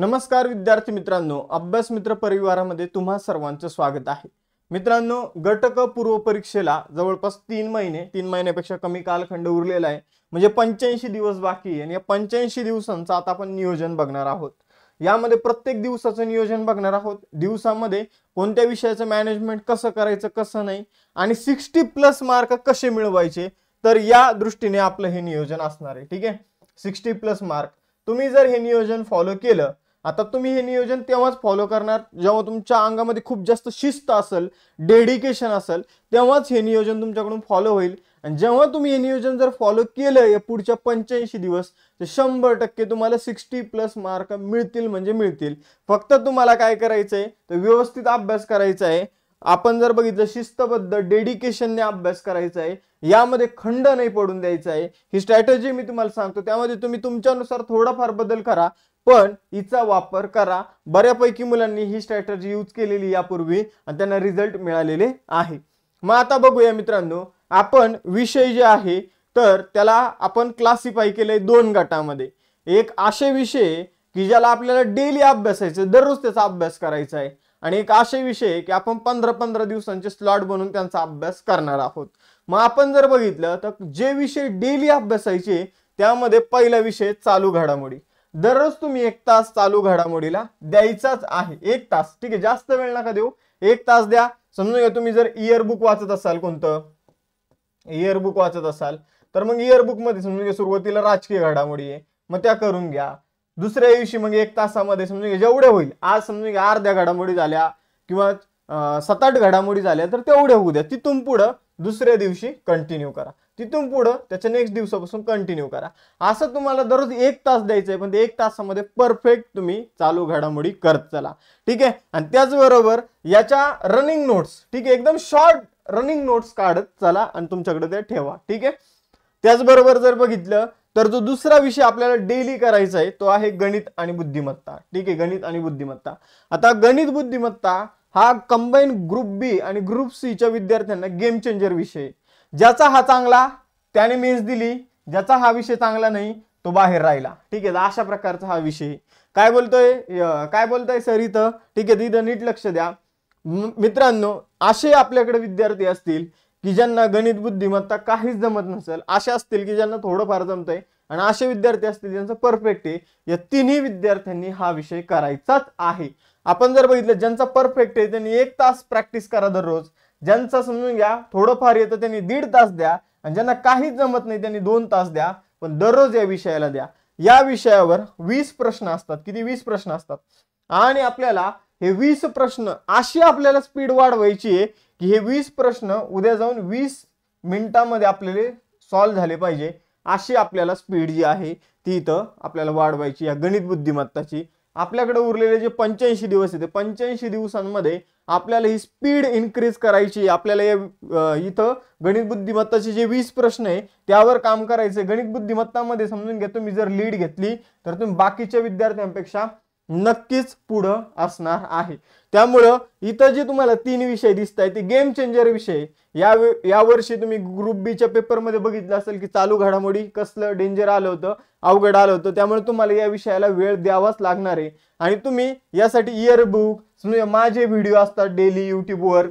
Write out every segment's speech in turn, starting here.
नमस्कार विद्यार्थी मित्रांनो, अभ्यास मित्र परिवारामध्ये तुम्हा सर्वांचं स्वागत आहे। मित्रांनो, गटक पूर्व परीक्षेला जवळपास 3 महिन्यापेक्षा कमी कालखंड उरलेला आहे। म्हणजे 85 दिवस बाकी आहे आणि या 85 दिवसांचं आता आपण नियोजन बघणार आहोत। यामध्ये प्रत्येक दिवसाचं नियोजन बघणार आहोत। दिवसामध्ये कोणत्या विषयाचं मॅनेजमेंट कसं करायचं कसं नाही आणि 60+ मार्क कसे मिळवायचे, तर या दृष्टीने आपलं हे नियोजन असणार आहे। ठीक आहे, 60+ मार्क तुम्ही जर हे नियोजन फॉलो केलं, आता तुम्ही हे नियोजन तेव्हाच फॉलो करणार जेव्हा तुमच्या अंगामध्ये खूप जास्त शिस्त असेल, डेडिकेशन असेल, तेव्हाच हे नियोजन तुमच्याकडून फॉलो होईल। आणि जेव्हा तुम्ही हे नियोजन जर फॉलो केलं या पुढच्या 85 दिवस, तर 100% तुम्हाला 60+ मार्क मिळतील म्हणजे मिळतील। फक्त तुम्हाला काय करायचंय, तर व्यवस्थित अभ्यास करायचा आहे। आपण जर बघितलं, शिस्तबद्ध डेडिकेशनने अभ्यास करायचा आहे, यामध्ये खंड नाही पडून द्यायचा आहे। ही स्ट्रॅटेजी मी तुम्हाला सांगतो, त्यामध्ये तुम्ही तुमच्यानुसार थोडाफार बदल करा, पण हिचा वापर करा। बऱ्यापैकी मुलांनी ही स्ट्रॅटेजी यूज केलेली यापूर्वी आणि त्यांना रिझल्ट मिळालेले आहे। मग आता बघूया मित्रांनो, आपण विषय जे आहे तर त्याला आपण क्लासिफाय केले 2 गटामध्ये। एक असे विषय की ज्याला आपल्याला डेली अभ्यासायचं, दररोज त्याचा अभ्यास करायचा आहे, आणि एक असे विषय की आपण 15-15 दिवसांचे स्लॉट बनवून त्यांचा अभ्यास करणार आहोत। मग आपण जर बघितलं तर जे विषय डेली अभ्यासायचे त्यामध्ये पहिला विषय चालू घडामोडी। दररोज तुम्ही 1 तास चालू घडामोडीला द्यायचाच आहे। 1 तास, ठीक आहे, जास्त वेळ नका देऊ, 1 तास द्या। समजून घ्या, तुम्ही जर इयर बुक वाचत असाल, कोणतं इयर बुक वाचत असाल, तर मग इयर बुक मध्ये समजून घ्या सुरुवातीला राजकीय घडामोडी आहे, मग त्या करून घ्या। दुसऱ्या दिवशी मग 1 तासामध्ये समजून घ्या जेवढे होईल, आज समजून घ्या अर्ध्या घडामोडी झाल्या किंवा 7-8 घडामोडी झाल्या, तर तेवढे होऊ द्या। तिथून पुढे दुसऱ्या दिवशी कंटिन्यू करा, तिथून पुढे त्याच्या नेक्स्ट दिवसापासून कंटिन्यू करा। असं तुम्हाला दररोज 1 तास द्यायचं आहे, पण 1 तासामध्ये परफेक्ट तुम्ही चालू घडामोडी करत चला। ठीक आहे, आणि त्याचबरोबर याच्या रनिंग नोट्स, ठीक आहे, एकदम शॉर्ट रनिंग नोट्स काढत चला आणि तुमच्याकडे ते ठेवा। ठीक आहे, त्याचबरोबर जर बघितलं तर जो दुसरा विषय आपल्याला डेली करायचा आहे तो आहे गणित आणि बुद्धिमत्ता। ठीक आहे, गणित आणि बुद्धिमत्ता। आता गणित बुद्धिमत्ता हा कंबाईन ग्रुप बी आणि ग्रुप सी च्या विद्यार्थ्यांना गेम चेंजर विषय। ज्याचा हा चांगला त्याने मेन्स दिली, ज्याचा हा विषय चांगला नाही तो बाहेर राहिला। ठीक आहे, अशा प्रकारचा हा विषय। काय बोलतोय सर इथं? ठीक आहे, इथं नीट लक्ष द्या मित्रांनो। असे आपल्याकडे विद्यार्थी असतील की ज्यांना गणित बुद्धिमत्ता काहीच जमत नसेल, असे असतील की ज्यांना थोडंफार जमतंय, आणि असे विद्यार्थी असतील ज्यांचं परफेक्ट आहे। या तिन्ही विद्यार्थ्यांनी हा विषय करायचाच आहे। आपण जर बघितलं, ज्यांचा परफेक्ट आहे त्यांनी 1 तास प्रॅक्टिस करा दररोज, ज्यांचा समजून घ्या थोडंफार येतं त्यांनी 1.5 तास द्या, आणि ज्यांना काहीच जमत नाही त्यांनी 2 तास द्या, पण दररोज या विषयाला द्या। या विषयावर 20 प्रश्न असतात। किती? 20 प्रश्न असतात, आणि आपल्याला हे 20 प्रश्न अशी आपल्याला स्पीड वाढवायची आहे की हे 20 प्रश्न उद्या जाऊन 20 मिनिटांमध्ये आपल्याला सॉल्व्ह झाले पाहिजे। अशी आपल्याला स्पीड जी आहे ती इथं आपल्याला वाढवायची या गणित बुद्धिमत्ताची। आपल्याकडे उरलेले जे 85 दिवस आहेत, 85 दिवसांमध्ये आपल्याला ही स्पीड इन्क्रीज करायची। आपल्याला इथं गणित बुद्धिमत्ताचे जे 20 प्रश्न आहे त्यावर काम करायचे। गणित बुद्धिमत्तामध्ये समजून घ्या, तुम्ही जर लीड घेतली तर तुम्ही बाकीच्या विद्यार्थ्यांपेक्षा नक्कीच पुढे असणार आहे। त्यामुळं इथं जे तुम्हाला 3 विषय दिसतायत ते गेम चेंजर विषय। या वर्षी तुम्ही ग्रुप बी च्या पेपर मध्ये बघितलं असेल की चालू घडामोडी कसलं डेंजर आलं होतं, अवघड आलं होतं, त्यामुळे तुम्हाला या विषयाला वेळ द्यावाच लागणार आहे। आणि तुम्ही यासाठी इयर बुक, समजा माझे व्हिडिओ असतात डेली युट्यूबवर,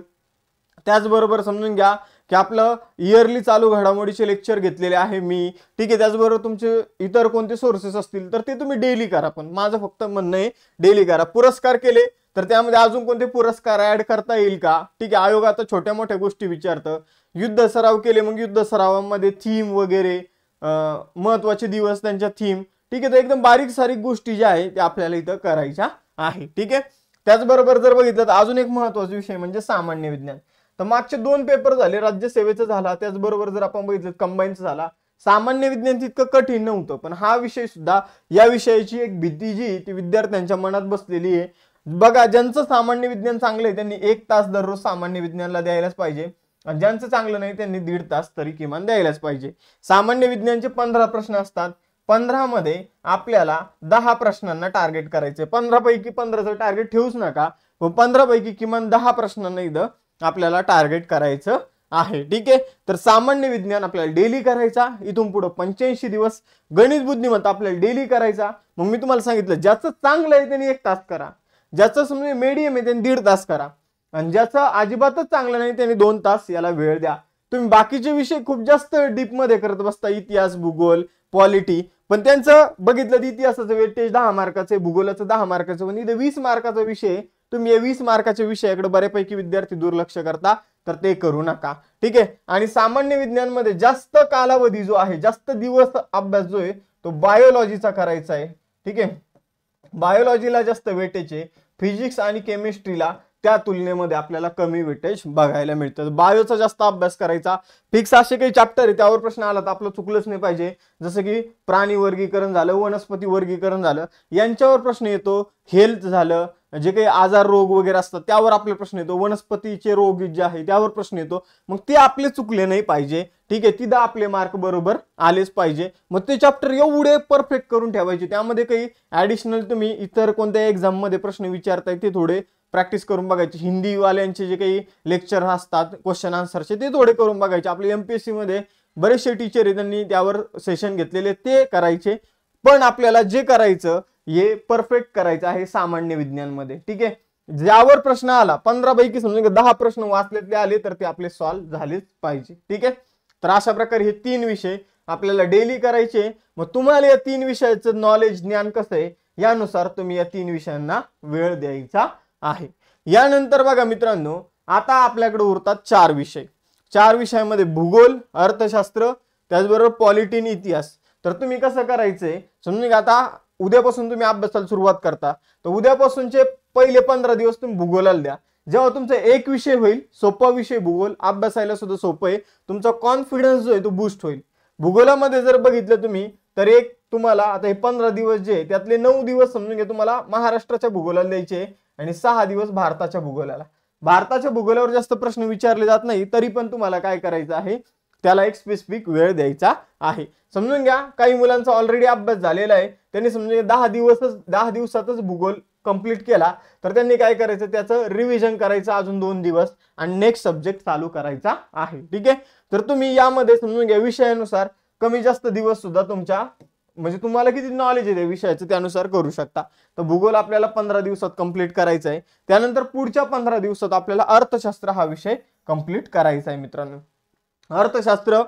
त्याचबरोबर समजून घ्या की आपलं इयरली चालू घडामोडीचे लेक्चर घेतलेले आहे मी। ठीक आहे, त्याचबरोबर तुमचे इतर कोणते सोर्सेस असतील तर ते तुम्ही डेली करा, पण माझं फक्त म्हणणं आहे डेली करा। पुरस्कार केले तर त्यामध्ये अजून कोणते पुरस्कार ऍड करता येईल का? ठीक आहे, आयोग आता छोट्या मोठ्या गोष्टी विचारतं। युद्ध सराव केले, मग युद्ध सरावामध्ये थीम वगैरे, महत्वाचे दिवस त्यांच्या थीम, ठीक आहे, तर एकदम बारीक सारीक गोष्टी ज्या आहे त्या आपल्याला इथं करायच्या आहे। ठीक आहे, त्याचबरोबर जर बघितलं तर अजून एक महत्वाचा विषय म्हणजे सामान्य विज्ञान। तर मागचे 2 पेपर झाले, राज्यसेवेचा झाला, त्याचबरोबर जर आपण बघितलं कंबाईनचा झाला। सामान्य विज्ञान तितकं कठीण नव्हतं, पण हा विषय सुद्धा, या विषयाची एक भीती जी ती विद्यार्थ्यांच्या मनात बसलेली आहे। बघा, ज्यांचं सामान्य विज्ञान चांगलं आहे त्यांनी 1 तास दररोज सामान्य विज्ञानला द्यायलाच पाहिजे, आणि ज्यांचं चांगलं नाही त्यांनी 1.5 तास तरी किमान द्यायलाच पाहिजे। सामान्य विज्ञानचे 15 प्रश्न असतात, 15 मध्ये आपल्याला 10 प्रश्नांना टार्गेट करायचे। 15 पैकी 15चं टार्गेट ठेवूच नका, पण 15 पैकी किमान 10 प्रश्नांना इथं आपल्याला टार्गेट करायचं आहे। ठीक आहे, तर सामान्य विज्ञान आपल्याला डेली करायचा, इथून पुढे 85 दिवस। गणित बुद्धिमत्ता आपल्याला डेली करायचा, मग मी तुम्हाला सांगितलं ज्याचं चांगलं आहे त्यांनी 1 तास करा, ज्याचं समजा मीडियम आहे त्यांनी 1.5 तास करा, आणि ज्याचं अजिबातच चांगलं नाही त्यांनी 2 तास याला वेळ द्या. तुम्ही बाकीचे विषय खूप जास्त डीप मध्ये करत बसता, इतिहास, भूगोल, पॉलिटी, पण त्यांचं बघितलं तर इतिहासाचं वेटेज 10 मार्काचं आहे, भूगोलाचं 10 मार्काचं, पण इथे 20 मार्काचा विषय, तुम्ही या 20 मार्काच्या विषयाकडे बऱ्यापैकी विद्यार्थी दुर्लक्ष करता, तर ते करू नका. ठीक आहे. आणि सामान्य विज्ञानमध्ये जास्त कालावधी जो आहे, जास्त दिवस अभ्यास जो आहे तो बायोलॉजीचा करायचा आहे. ठीक आहे. बायोलॉजीला जास्त वेटेज आहे, फिजिक्स आणि केमिस्ट्रीला त्या तुलनेमध्ये आपल्याला कमी वेटेज बघायला मिळतं. बायोचा जास्त अभ्यास करायचा. फिक्स असे काही चॅप्टर आहे त्यावर प्रश्न आला तर आपलं चुकलंच नाही पाहिजे, जसं की प्राणी वर्गीकरण झालं, वनस्पती वर्गीकरण झालं, यांच्यावर प्रश्न येतो. हेल्थ झालं, जे काही आजार रोग वगैरे असतात त्यावर आपले प्रश्न येतो. वनस्पतीचे रोग जे आहे त्यावर प्रश्न येतो. मग ते आपले चुकले नाही पाहिजे. ठीक आहे. तिथं आपले मार्क बरोबर आलेच पाहिजे. मग ते चॅप्टर एवढे परफेक्ट करून ठेवायचे. त्यामध्ये काही ऍडिशनल तुम्ही इतर कोणत्या एक्झाम मध्ये प्रश्न विचारताय ते थोडे प्रॅक्टिस करून बघायचे. हिंदी वाल्यांचे जे काही लेक्चर असतात क्वेश्चन आन्सरचे ते थोडे करून बघायचे. आपले एमपीएससी मध्ये बरेचसे टीचर आहेत त्यांनी त्यावर सेशन घेतलेले, ते करायचे. पण आपल्याला जे करायचं हे परफेक्ट करायचं आहे सामान्य विज्ञानमध्ये. ठीक आहे. ज्यावर प्रश्न आला 15 पैकी समजा 10 प्रश्न वाचलेले आले तर ते आपले सॉल्व्ह झालेच पाहिजे. ठीक आहे. तर अशा प्रकारे हे 3 विषय आपल्याला डेली करायचे. मग तुम्हाला या 3 विषयाचं नॉलेज, ज्ञान कसं आहे यानुसार तुम्ही या 3 विषयांना वेळ द्यायचा आहे. यानंतर बघा मित्रांनो, आता आपल्याकडे उरतात 4 विषय. 4 विषयामध्ये भूगोल, अर्थशास्त्र, त्याचबरोबर पॉलिटी आणि इतिहास. तर तुम्ही कसं करायचंय, समजून आता उद्यापासून तुम्ही अभ्यासाला सुरुवात करता, तर उद्यापासूनचे पहिले 15 दिवस तुम्ही भूगोलाला द्या. जेव्हा तुमचा एक विषय होईल, सोपा विषय भूगोल, अभ्यासायला सुद्धा सोपं आहे, तुमचा कॉन्फिडन्स जो आहे तो बूस्ट होईल. भूगोलामध्ये जर बघितलं तुम्ही तर एक तुम्हाला आता हे 15 दिवस जे त्यातले 9 दिवस समजून घ्या तुम्हाला महाराष्ट्राच्या भूगोलाला द्यायचे आणि 6 दिवस भारताच्या भूगोलाला. भारताच्या भूगोलावर जास्त प्रश्न विचारले जात नाही, तरी पण तुम्हाला काय करायचं आहे, त्याला एक स्पेसिफिक वेळ द्यायचा आहे. समजून घ्या काही मुलांचा ऑलरेडी अभ्यास झालेला आहे, त्यांनी समजून 10 दिवसातच भूगोल कंप्लीट केला, तर त्यांनी काय करायचं, त्याचं रिव्हिजन करायचं अजून 2 दिवस आणि नेक्स्ट सब्जेक्ट चालू करायचा आहे. ठीक आहे. तर तुम्ही यामध्ये समजून घ्या विषयानुसार कमी जास्त दिवस सुद्धा तुमच्या म्हणजे तुम्हाला किती नॉलेज आहे त्या विषयाचं त्यानुसार करू शकता. तर भूगोल आपल्याला 15 दिवसात कंप्लीट करायचं आहे. त्यानंतर पुढच्या 15 दिवसात आपल्याला अर्थशास्त्र हा विषय कंप्लीट करायचा आहे. मित्रांनो, अर्थशास्त्र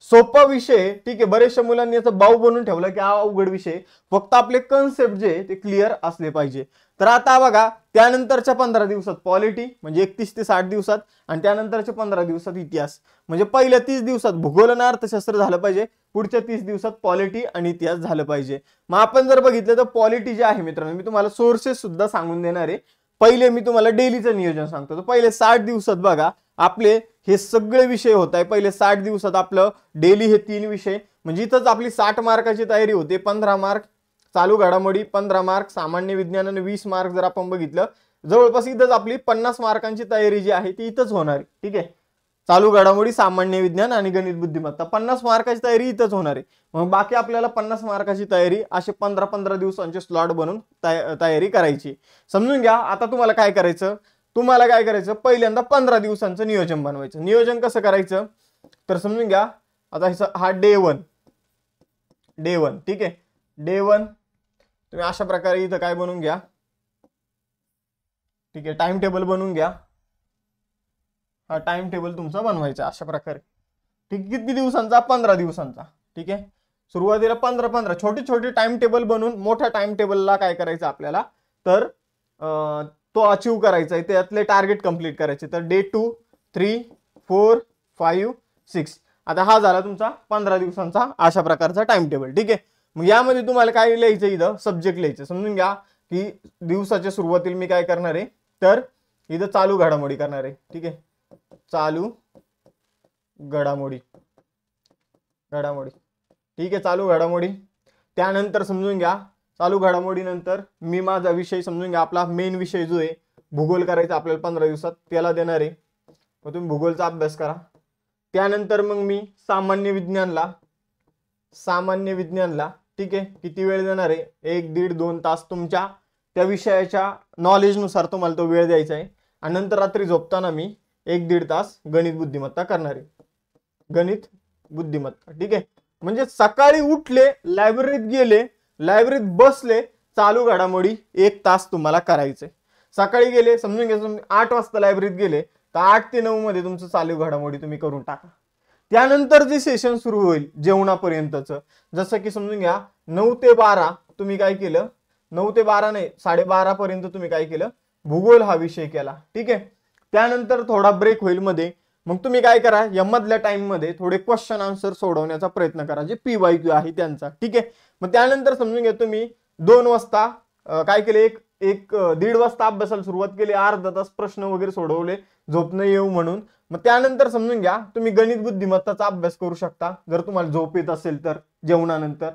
सोपा विषय. ठीक आहे. बरेचशा मुलांनी याचा बाऊ बनवून ठेवला की हा अवघड विषय, फक्त आपले कन्सेप्ट जे ते क्लिअर असले पाहिजे. तर आता बघा त्यानंतरच्या 15 दिवसात पॉलिटी म्हणजे 31 ते 60 दिवसात, आणि त्यानंतरच्या 15 दिवसात इतिहास. म्हणजे पहिल्या 30 दिवसात भूगोल आणि अर्थशास्त्र झालं पाहिजे, पुढच्या 30 दिवसात पॉलिटी आणि इतिहास झालं पाहिजे. मग आपण जर बघितलं तर पॉलिटी जे आहे मित्रांनो, मी तुम्हाला सोर्सेस सुद्धा सांगून देणार आहे. पहिले मी तुम्हाला डेलीचं नियोजन सांगतो. तर पहिले 60 दिवसात बघा आपले हे सगळे विषय होत आहे. पहिले 60 दिवसात आपलं डेली हे 3 विषय, म्हणजे इथंच आपली 60 मार्काची तयारी होते. 15 मार्क चालू घडामोडी, 15 मार्क सामान्य विज्ञान आणि 20 मार्क जर आपण बघितलं, जवळपास इथंच आपली 50 मार्कांची तयारी जी आहे ती इथंच होणार आहे. ठीक आहे. चालू घडामोडी, सामान्य विज्ञान आणि गणित बुद्धिमत्ता 50 मार्काची तयारी इथंच होणार आहे. मग बाकी आपल्याला 50 मार्काची तयारी असे 15-15 दिवसांचे स्लॉट बनवून तयारी करायची. समजून घ्या. आता तुम्हाला काय करायचं, पहिल्यांदा 15 दिवसांचं नियोजन बनवायचं. नियोजन कसं करायचं तर समजून घ्या. आता हा डे 1. ठीक आहे. डे 1 तुम्ही अशा प्रकारे इथं काय बनवून घ्या. ठीक आहे. टाइम टेबल बनवून घ्या. हा टाइम टेबल तुमचा बनवायचा अशा प्रकारे. ठीक. किती दिवसांचा? 15 दिवसांचा. ठीक आहे. सुरुवातीला 15 छोटे छोटे टाइम टेबल बनवून मोठ्या टाइम टेबलला काय करायचं आपल्याला तर तो अचीव करायचा आहे, त्यातले टार्गेट कंप्लीट करायचे. तर डे 2, 3, 4, 5, 6 आता हा झाला तुमचा 15 दिवसांचा अशा प्रकारचा टाइम टेबल. ठीक आहे. मग यामध्ये तुम्हाला काय लिहायचं, इथं सब्जेक्ट लिहायचं. समजून घ्या की दिवसाच्या सुरुवातीला मी काय करणार आहे तर इथं चालू घडामोडी करणार आहे. ठीक आहे. चालू घडामोडी. ठीक आहे. चालू घडामोडी. त्यानंतर समजून घ्या चालू घडामोडी नंतर मी माझा विषय समजून घ्या, आपला मेन विषय जो आहे भूगोल करायचा आपल्याला 15 दिवसात, त्याला देणार आहे. मग तुम्ही भूगोलचा अभ्यास करा. त्यानंतर मग मी सामान्य विज्ञानला ठीक आहे किती वेळ देणार आहे, 1, 1.5, 2 तास तुमच्या त्या विषयाच्या नॉलेजनुसार तुम्हाला तो वेळ द्यायचा आहे. आणि नंतर रात्री झोपताना मी 1, 1.5 तास गणित बुद्धिमत्ता करणार आहे. गणित बुद्धिमत्ता. ठीक आहे. म्हणजे सकाळी उठले, लायब्ररीत गेले, लायब्ररीत बसले, चालू घडामोडी 1 तास तुम्हाला करायचे. सकाळी गेले, समजून घ्या 8 वाजता लायब्ररीत गेले तर 8 ते 9 मध्ये तुमचं चालू घडामोडी तुम्ही करून टाका. त्यानंतर जे सेशन सुरू होईल जेवणापर्यंतचं, जसं की समजून घ्या 9 ते 12 तुम्ही काय केलं, 9 ते 12 नाही 12:30 पर्यंत तुम्ही काय केलं, भूगोल हा विषय केला. ठीक आहे. त्यानंतर थोडा ब्रेक होईल मध्ये, मग तुम्ही काय करा, या मधल्या टाइम मध्ये थोडे क्वेश्चन आन्सर सोडवण्याचा प्रयत्न करा, जे PYQ आहे त्यांचा. ठीक आहे. मग त्यानंतर समजून घ्या तुम्ही 2 वाजता काय केले, एक 1.5 वाजता अभ्यासाला सुरुवात केली, अर्धा तास प्रश्न वगैरे सोडवले झोप न येऊ म्हणून. मग त्यानंतर समजून घ्या तुम्ही गणित बुद्धिमत्ताचा अभ्यास करू शकता जर तुम्हाला झोप येत असेल तर जेवणानंतर.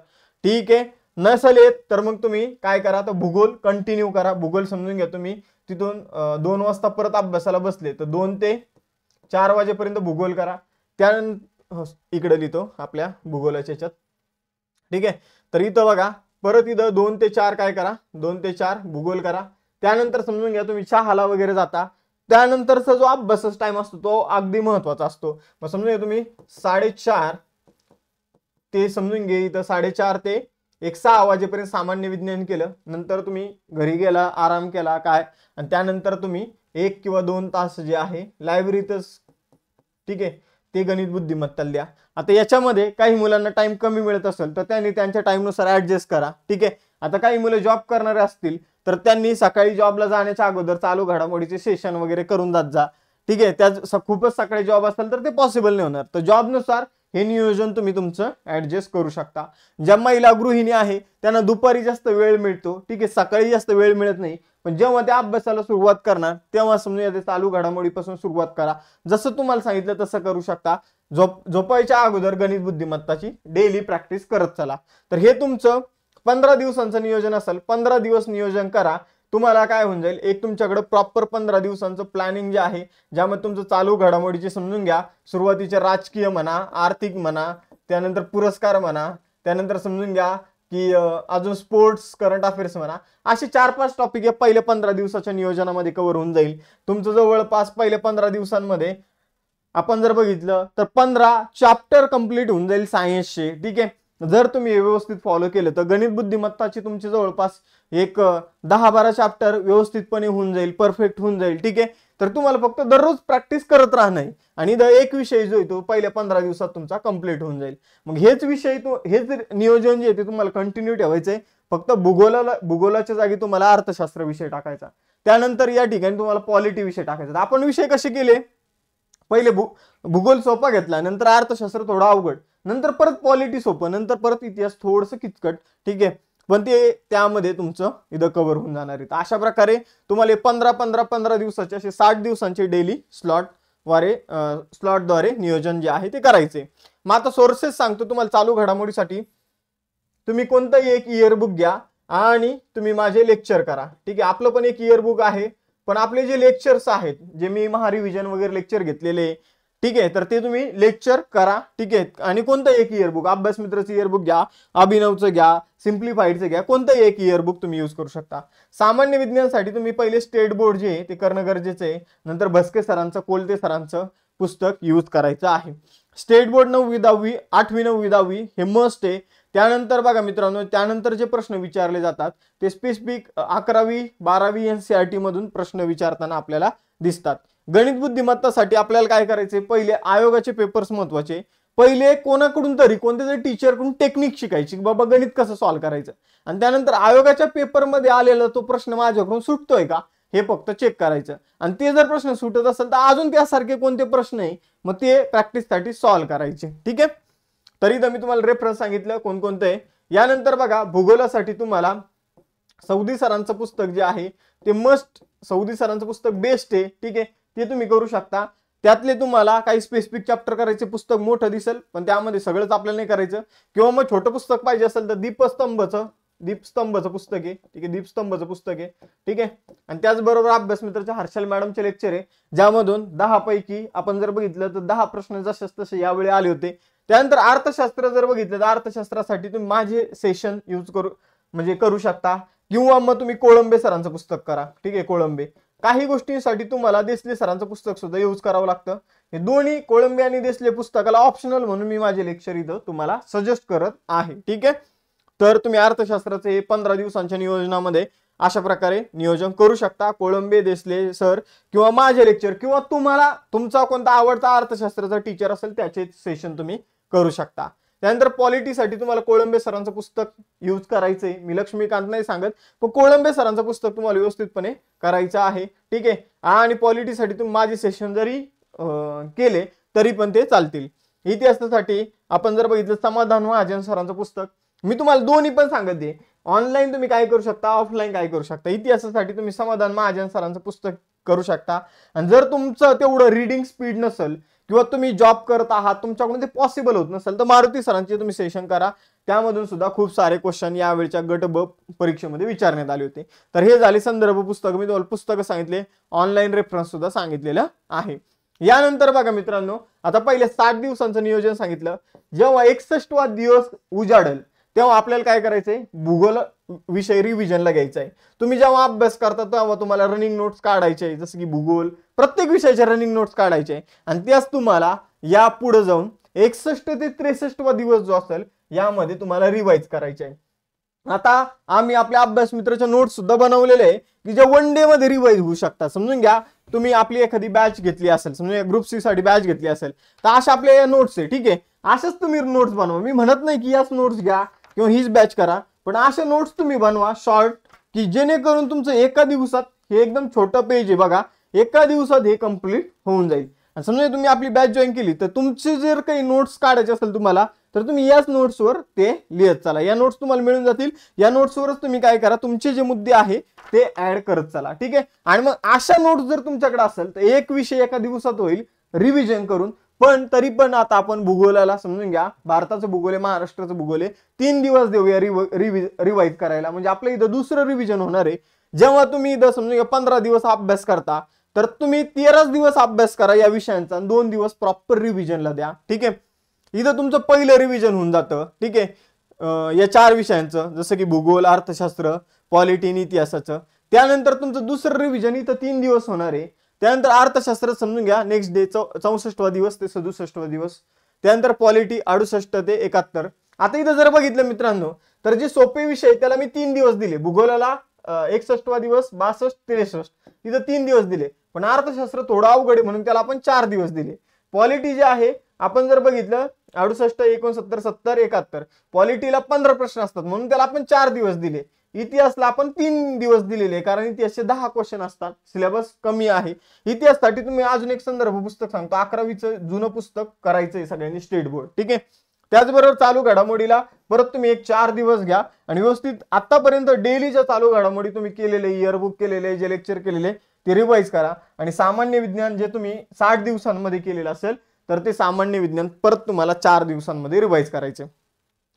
ठीक आहे. नसेल येत तर मग तुम्ही काय करा, तर भूगोल कंटिन्यू करा. भूगोल समजून घ्या तुम्ही तिथून 2 वाजता परत अभ्यासाला बसले तर 2 ते 4 वाजेपर्यंत भूगोल करा. त्यानंतर इकडे लिहितो आपल्या भूगोलाच्या ह्याच्यात. ठीक आहे. तर इथं बघा परत इथं 2 ते 4 काय करा, 2 ते 4 भूगोल करा. त्यानंतर समजून घ्या तुम्ही चहाला वगैरे जाता. त्यानंतरचा जो अभ्यासाचा टाइम असतो तो अगदी महत्वाचा असतो. मग समजून घ्या तुम्ही 4:30 ते समजून घे इथं 4:30 ते 6 वाजेपर्यंत सामान्य विज्ञान केलं. नंतर तुम्ही घरी गेला, आराम केला काय, आणि त्यानंतर तुम्ही 1 किंवा 2 तास जे आहे लायब्ररीतच, ठीक आहे, ते गणित बुद्धिमत्ताला द्या. आता याच्यामध्ये काही मुलांना टाइम कमी मिळत असेल तर त्यांनी त्यांच्या टाइमनुसार ऍडजस्ट करा. ठीक आहे. आता काही मुलं जॉब करणारे असतील तर त्यांनी सकाळी जॉबला जाण्याच्या अगोदर चालू घडामोडीचे सेशन वगैरे करून जात जा. ठीक आहे. त्या खूपच सकाळी जॉब असेल तर ते पॉसिबल नाही होणार, तर जॉबनुसार हे नियोजन तुम्ही तुमचं ऍडजस्ट करू शकता. ज्या महिला गृहिणी आहे त्यांना दुपारी जास्त वेळ मिळतो. ठीक आहे. सकाळी जास्त वेळ मिळत नाही, पण जेव्हा त्या अभ्यासाला सुरुवात करणार तेव्हा समजून चालू घडामोडीपासून सुरुवात करा. जसं तुम्हाला सांगितलं तसं करू शकता. झोपायच्या अगोदर गणित बुद्धिमत्ताची डेली प्रॅक्टिस करत चला. तर हे तुमचं 15 दिवसांचं नियोजन असेल. 15 दिवस नियोजन करा. तुम्हाला काय होऊन जाईल, एक तुमच्याकडे प्रॉपर 15 दिवसांचं प्लॅनिंग जे आहे, ज्यामध्ये तुमचं चालू घडामोडीचे समजून घ्या, सुरुवातीचे राजकीय म्हणा, आर्थिक म्हणा, त्यानंतर पुरस्कार म्हणा, त्यानंतर समजून घ्या की अजून स्पोर्ट्स, करंट अफेअर्स म्हणा, असे 4-5 टॉपिक या पहिल्या 15 दिवसाच्या नियोजनामध्ये कव्हर होऊन जाईल. तुमचं जवळपास पहिल्या 15 दिवसांमध्ये आपण जर बघितलं तर 15 चॅप्टर कंप्लीट होऊन जाईल सायन्सचे. ठीक आहे. जर तुम्ही व्यवस्थित फॉलो केलं तर गणित बुद्धिमत्ताची तुमची जवळपास एक 10-12 चॅप्टर व्यवस्थितपणे होऊन जाईल, परफेक्ट होऊन जाईल. ठीक आहे. तर तुम्हाला फक्त दररोज प्रॅक्टिस करत राहणार आणि एक विषय जो आहे तो पहिल्या 15 दिवसात तुमचा कंप्लीट होऊन जाईल. मग हेच विषय हेच नियोजन जे आहे ते तुम्हाला कंटिन्यू ठेवायचंय. फक्त भूगोलाच्या जागी तुम्हाला अर्थशास्त्र विषय टाकायचा. त्यानंतर या ठिकाणी तुम्हाला पॉलिटी विषय टाकायचा. आपण विषय कसे केले, पहिले भूगोल सोपा घेतला, नंतर अर्थशास्त्र थोडं अवघड, नंतर परत पॉलिटी सोपं, नंतर परत इतिहास थोडंसं किचकट. ठीक आहे. पण ते त्यामध्ये तुमचं इथं कव्हर होऊन जाणार आहे. अशा प्रकारे तुम्हाला 15 दिवसाचे असे 60 दिवसांचे डेली स्लॉटद्वारे नियोजन जे आहे ते करायचे. मग आता सोर्सेस सांगतो तुम्हाला चालू घडामोडीसाठी. तुम्ही कोणताही एक इयरबुक घ्या आणि तुम्ही माझे लेक्चर करा. ठीक आहे. आपलं पण एक इयरबुक आहे, पण आपले जे लेक्चर्स आहेत, जे मी महारिव्हिजन वगैरे लेक्चर घेतलेले, ठीक आहे, तर ते तुम्ही लेक्चर करा. ठीक आहे. आणि कोणतं एक इयरबुक, अभ्यास मित्राचं इयरबुक घ्या, अभिनवचं घ्या, सिम्प्लिफाईडचं घ्या, कोणतंही एक इयरबुक तुम्ही यूज करू शकता. सामान्य विज्ञानासाठी तुम्ही पहिले स्टेट बोर्ड जे आहे ते करणं गरजेचं आहे. नंतर भस्के सरांचं, कोलते सरांचं पुस्तक यूज करायचं आहे. स्टेट बोर्ड 9वी 10वी 8वी 9वी 10वी हे मस्ट आहे. त्यानंतर बघा मित्रांनो, त्यानंतर जे प्रश्न विचारले जातात ते स्पेसिफिक 11वी 12वी NCERT मधून प्रश्न विचारताना आपल्याला दिसतात. गणित बुद्धिमत्तासाठी आपल्याला काय करायचे, पहिले आयोगाचे पेपर्स महत्वाचे. पहिले कोणाकडून तरी, कोणत्या तरी टीचरकडून टेक्निक शिकायची, बाबा गणित कसं सॉल्व्ह करायचं, आणि त्यानंतर आयोगाच्या पेपरमध्ये आलेला तो प्रश्न माझ्याकडून सुटतोय का हे फक्त चेक करायचं. आणि ते जर प्रश्न सुटत असेल तर अजून त्यासारखे कोणते प्रश्न आहे मग ते प्रॅक्टिससाठी सॉल्व्ह करायचे. ठीक आहे. तरी तर मी तुम्हाला रेफरन्स सांगितलं कोणकोणतं आहे. यानंतर बघा भूगोलासाठी तुम्हाला सौदी सरांचं पुस्तक जे आहे ते मस्ट, सौदी सरांचं पुस्तक बेस्ट आहे. ठीक आहे. ते तुम्ही करू शकता. त्यातले तुम्हाला काही स्पेसिफिक चॅप्टर करायचे, पुस्तक मोठं दिसेल पण त्यामध्ये सगळंच आपल्याला नाही करायचं. किंवा मग छोटं पुस्तक पाहिजे असेल तर दीपस्तंभचं पुस्तक आहे. ठीक आहे. दीपस्तंभचं पुस्तक आहे. ठीक आहे. आणि त्याचबरोबर अभ्यास मित्राच्या हर्षल मॅडमचे लेक्चर आहे, ज्यामधून 10 पैकी आपण जर बघितलं तर 10 प्रश्न जसे तसे यावेळी आले होते. त्यानंतर अर्थशास्त्र जर बघितलं तर अर्थशास्त्रासाठी तुम्ही माझे सेशन यूज करू शकता. किंवा मग तुम्ही कोळंबे सरांचं पुस्तक करा. ठीक आहे. कोळंबे काही गोष्टींसाठी तुम्हाला देसले सरांचं पुस्तक सुद्धा यूज करावं लागतं. हे दोन्ही कोळंबे आणि देसले पुस्तकाला ऑप्शनल म्हणून मी माझे लेक्चर इथं तुम्हाला सजेस्ट करत आहे. ठीक आहे. तर तुम्ही अर्थशास्त्राचे हे 15 दिवसांच्या नियोजनामध्ये अशा प्रकारे नियोजन करू शकता। कोळंबे, देसले सर किंवा माझे लेक्चर किंवा तुम्हाला तुमचा कोणता आवडता अर्थशास्त्राचा टीचर असेल त्याचे सेशन तुम्ही करू शकता। त्यानंतर पॉलिटीसाठी तुम्हाला कोळंबे सरांचं पुस्तक यूज करायचंय, मी लक्ष्मीकांत नाही सांगत, पण कोळंबे सरांचं पुस्तक तुम्हाला व्यवस्थितपणे करायचं आहे, ठीक आहे। आणि पॉलिटीसाठी तुम्ही माझे सेशन जरी केले तरी पण ते चालतील। इतिहासासाठी आपण जर बघितलं समाधान महाजन सरांचं पुस्तक, मी तुम्हाला दोन्ही पण सांगत आहे, ऑनलाईन तुम्ही काय करू शकता, ऑफलाईन काय करू शकता। इतिहासासाठी तुम्ही समाधान महाजन सरांचं पुस्तक करू शकता, आणि जर तुमचं तेवढं रीडिंग स्पीड नसेल किंवा तुम्ही जॉब करत आहात, तुमच्याकडून ते पॉसिबल होत नसेल, तर मारुती सरांचे तुम्ही सेशन करा, त्यामधून सुद्धा खूप सारे क्वेश्चन यावेळच्या गट ब परीक्षेमध्ये विचारण्यात आले होते। तर हे झाले संदर्भ पुस्तक, मी तुम्हाला पुस्तकं सांगितले, ऑनलाईन रेफरन्स सुद्धा सांगितलेलं आहे। यानंतर बघा मित्रांनो, आता पहिले 60 दिवसांचं नियोजन सांगितलं, जेव्हा 61वा दिवस उजाडेल तेव्हा आपल्याला काय करायचंय, भूगोल विषय रिव्हिजनला घ्यायचा आहे। तुम्ही जेव्हा अभ्यास करता तेव्हा तुम्हाला रनिंग नोट्स काढायचे आहे, जसं की भूगोल प्रत्येक विषयाचे रनिंग नोट्स काढायचे, आणि त्याच तुम्हाला या पुढे जाऊन 61 ते 63वा दिवस जो असेल यामध्ये तुम्हाला रिवाइज करायचे आहे। आता आम्ही आपल्या अभ्यास मित्राच्या नोट्स सुद्धा बनवलेले आहे की जे वन डे मध्ये रिवाइज होऊ शकतात। समजून घ्या, तुम्ही आपली एखादी बॅच घेतली असेल, समजा ग्रुप सी साठी बॅच घेतली असेल, तर अशा आपल्या नोट्स आहे, ठीक आहे, अशाच तुम्ही नोट्स बनवा। मी म्हणत नाही की याच नोट्स घ्या किंवा हीच बॅच करा, पण अशा नोट्स तुम्ही बनवा शॉर्ट, की जेणेकरून तुमचं एका दिवसात, हे एकदम छोटं पेज आहे बघा, एका दिवसात हे कंप्लीट होऊन जाईल। आणि समजा तुम्ही आपली बॅच जॉईन केली तर तुमचे जर काही नोट्स काढायचे असेल तुम्हाला, तर तुम्ही याच नोट्सवर ते लिहित चला, या नोट्स तुम्हाला मिळून जातील, या नोट्सवरच तुम्ही काय करा, तुमचे जे मुद्दे आहे ते ऍड करत चला, ठीक आहे। आणि मग अशा नोट्स जर तुमच्याकडे असेल तर एक विषय एका दिवसात होईल रिव्हिजन करून, पण तरी पण आता आपण भूगोलाला समजून घ्या, भारताचं भूगोल आहे, महाराष्ट्राचं भूगोल आहे, 3 दिवस देऊया रिवाइज करायला, म्हणजे आपल्या इथं दुसरं रिव्हिजन होणार आहे। जेव्हा तुम्ही इथं समजून घ्या 15 दिवस अभ्यास करता, तर तुम्ही 13 दिवस अभ्यास करा या विषयांचा, 2 दिवस प्रॉपर रिव्हिजनला द्या, ठीक आहे। इथं तुमचं पहिलं रिव्हिजन होऊन जातं, ठीक आहे, या 4 विषयांचं, जसं की भूगोल, अर्थशास्त्र, पॉलिटी आणि इतिहासाचं। त्यानंतर तुमचं दुसरं रिव्हिजन इथं 3 दिवस होणार आहे। त्यानंतर अर्थशास्त्र समजून घ्या नेक्स्ट डे 64वा दिवस ते 67वा दिवस। त्यानंतर पॉलिटी 68 ते 71। आता इथं जर बघितलं मित्रांनो, तर जे सोपे विषय त्याला मी 3 दिवस दिले, भूगोलाला 61वा दिवस, 62, 63, इथं 3 दिवस दिले, पण अर्थशास्त्र थोडं अवघड आहे म्हणून त्याला आपण 4 दिवस दिले। पॉलिटी जे आहे आपण जर बघितलं 68, 69, 70, 71, पॉलिटीला 15 प्रश्न असतात म्हणून त्याला आपण 4 दिवस दिले। इतिहासला आपण 3 दिवस दिलेले, कारण इतिहासचे 10 क्वेश्चन असतात, सिलेबस कमी आहे। इतिहासासाठी तुम्ही अजून एक संदर्भ पुस्तक सांगतो, 11वीचं जुनं पुस्तक करायचंय सगळ्यांनी, स्टेट बोर्ड, ठीक आहे। त्याचबरोबर चालू घडामोडीला परत तुम्ही एक 4 दिवस घ्या, आणि व्यवस्थित आतापर्यंत डेलीच्या चालू घडामोडी तुम्ही केलेले, इयरबुक केलेले, जे लेक्चर केलेले ते रिवाइज करा। आणि सामान्य विज्ञान जे तुम्ही 60 दिवसांमध्ये केलेलं असेल तर ते सामान्य विज्ञान परत तुम्हाला 4 दिवसांमध्ये रिवाइज करायचे।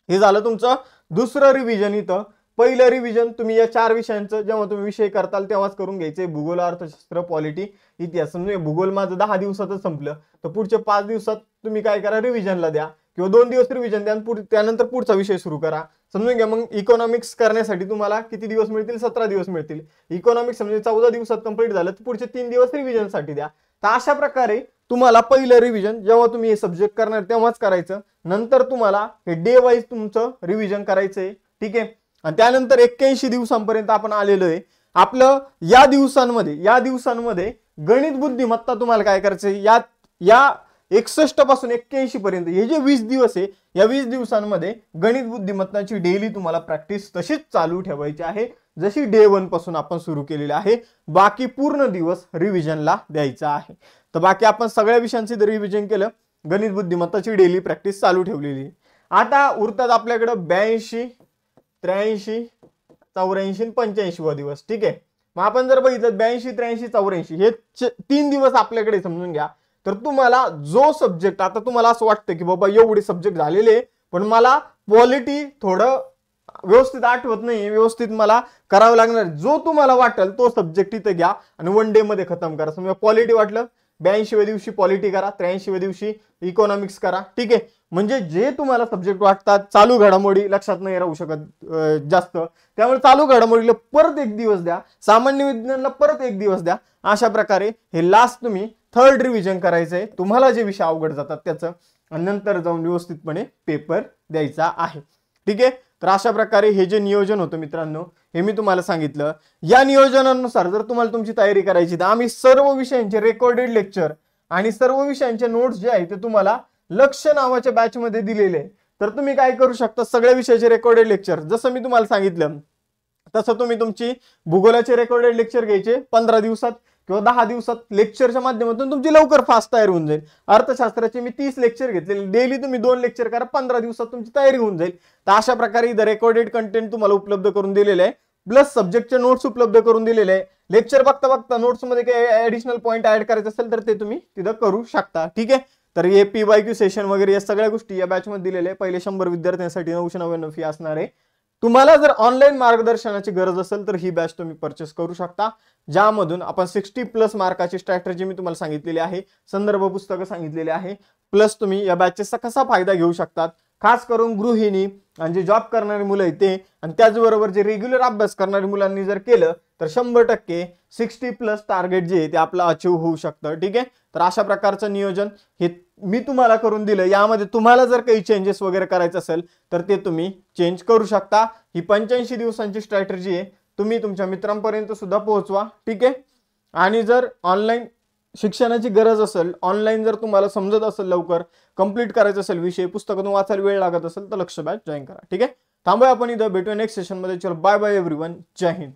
हे झालं तुमचं दुसरं रिव्हिजन। इथं पहिलं रिव्हिजन तुम्ही या 4 विषयांचं जेव्हा तुम्ही विषय करताल तेव्हाच करून घ्यायचे, भूगोल, अर्थशास्त्र, पॉलिटी, इतिहास। समजा भूगोल माझं 10 दिवसातच संपलं, तर पुढच्या 5 दिवसात तुम्ही काय करा, रिव्हिजनला द्या, किंवा 2 दिवस रिव्हिजन द्या, त्यानंतर पुढचा विषय सुरू करा। समजून घ्या, मग इकॉनॉमिक्स करण्यासाठी तुम्हाला किती दिवस मिळतील, 17 दिवस मिळतील। इकॉनॉमिक्स समजा 14 दिवसात कंप्लीट झालं तर पुढचे 3 दिवस रिव्हिजनसाठी द्या। तर अशा प्रकारे तुम्हाला पहिलं रिव्हिजन जेव्हा तुम्ही हे सब्जेक्ट करणार तेव्हाच करायचं, नंतर तुम्हाला हे डे वाईज तुमचं रिव्हिजन करायचंय, ठीक आहे। आणि त्यानंतर 81 दिवसांपर्यंत आपण आलेलो आहे। आपलं या दिवसांमध्ये गणित बुद्धिमत्ता तुम्हाला काय करायचंय, या 61 पासून 81 पर्यंत हे जे 20 दिवस आहे, या 20 दिवसांमध्ये गणित बुद्धिमत्ताची डेली तुम्हाला प्रॅक्टिस तशीच चालू ठेवायची आहे, जशी डे 1 पासून आपण सुरू केलेली आहे। बाकी पूर्ण दिवस रिव्हिजनला द्यायचा आहे। तर बाकी आपण सगळ्या विषयांचे रिव्हिजन केलं, गणित बुद्धिमत्ताची डेली प्रॅक्टिस चालू ठेवलेली। आता उरतात आपल्याकडे 82, 83, 84, 85वा दिवस, ठीक आहे। मग आपण जर बघितलं 82, 83, 84 हे 3 दिवस आपल्याकडे समजून घ्या, तर तुम्हाला जो सब्जेक्ट, आता तुम्हाला असं वाटतं की बाबा एवढे सब्जेक्ट झालेले पण मला पॉलिटी थोडं व्यवस्थित आठवत नाही, व्यवस्थित मला करावं लागणार, जो तुम्हाला वाटेल तो सब्जेक्ट इथे घ्या आणि वन डे मध्ये खतम करा। समजा पॉलिटी वाटलं 82व्या दिवशी पॉलिटी करा, 83व्या दिवशी इकॉनॉमिक्स करा, ठीक आहे। म्हणजे जे तुम्हाला सब्जेक्ट वाटतात, चालू घडामोडी लक्षात नाही राहू शकत जास्त, त्यामुळे चालू घडामोडीला परत 1 दिवस द्या, सामान्य विज्ञानाला परत 1 दिवस द्या। अशा प्रकारे हे लास्ट तुम्ही 3rd रिव्हिजन करायचंय, तुम्हाला जे विषय अवघड जातात त्याचं, आणि नंतर जाऊन व्यवस्थितपणे पेपर द्यायचा आहे, ठीक आहे। तर अशा प्रकारे हे जे नियोजन होतं मित्रांनो, हे मी तुम्हाला सांगितलं. या नियोजनानुसार जर तुम्हाला तुमची तयारी करायची तर आम्ही सर्व विषयांचे रेकॉर्डेड लेक्चर आणि सर्व विषयांचे नोट्स जे आहे ते तुम्हाला लक्ष नावाच्या बॅच मध्ये दिलेले आहे. तर तुम्ही काय करू शकता, सगळ्या विषयाचे रेकॉर्डेड लेक्चर जसं मी तुम्हाला सांगितलं तसं तुम्ही तुमची भूगोलाचे रेकॉर्डेड लेक्चर घ्यायचे 15 दिवसात किंवा 10 दिवसात. लेक्चरच्या माध्यमातून तुमची लवकर फास्ट तयारी होऊन जाईल. अर्थशास्त्राचे मी 30 लेक्चर घेतलेले, डेली तुम्ही 2 लेक्चर करा, 15 दिवसात तुमची तयारी होऊन जाईल. तर अशा प्रकारे इथं रेकॉर्डेड कंटेंट तुम्हाला उपलब्ध करून दिलेले आहे, प्लस सब्जेक्टचे नोट्स उपलब्ध करून दिलेले आहे. लेक्चर बघता बघता नोट्स मध्ये काही ऍडिशनल पॉईंट ऍड करायचे असेल तर ते तुम्ही तिथं करू शकता. ठीक आहे. तर हे PYQ सेशन वगैरे या सगळ्या गोष्टी या बॅच मध्ये दिलेल्या आहे. पहिले 100 विद्यार्थ्यांसाठी 999 फी असणार आहे. तुम्हाला जर ऑनलाईन मार्गदर्शनाची गरज असेल तर ही बॅच तुम्ही परचेस करू शकता, ज्यामधून आपण 60+ मार्काची स्ट्रॅटेजी मी तुम्हाला सांगितलेली आहे, संदर्भ पुस्तकं सांगितलेले आहे. प्लस तुम्ही या बॅचचा कसा फायदा घेऊ शकतात, खास करून गृहिणी आणि जे जॉब करणारी मुलं आहेत ते, आणि त्याचबरोबर जे रेग्युलर अभ्यास करणारी मुलांनी जर केलं तर 100% 60+ टार्गेट जे आहे ते आपलं अचीव होऊ शकतं. ठीक आहे. तर अशा प्रकारचं नियोजन हे मी तुम्हाला करून दिलं. यामध्ये तुम्हाला जर काही चेंजेस वगैरे करायचं असेल तर ते तुम्ही चेंज करू शकता. ही 85 दिवसांची स्ट्रॅटेजी आहे, तुम्ही तुमच्या मित्रांपर्यंत सुद्धा पोहोचवा. ठीक आहे. आणि जर ऑनलाईन शिक्षणाची गरज असेल, ऑनलाईन जर तुम्हाला समजत असेल, लवकर कंप्लीट करायचं असेल विषय, पुस्तकातून वाचायला वेळ लागत असेल तर लक्ष बॅच जॉईन करा. ठीक आहे. थांबूया आपण इथं, भेटूया नेक्स्ट सेशन मध्ये. चलो बाय बाय एव्हरीवन, जय हिंद.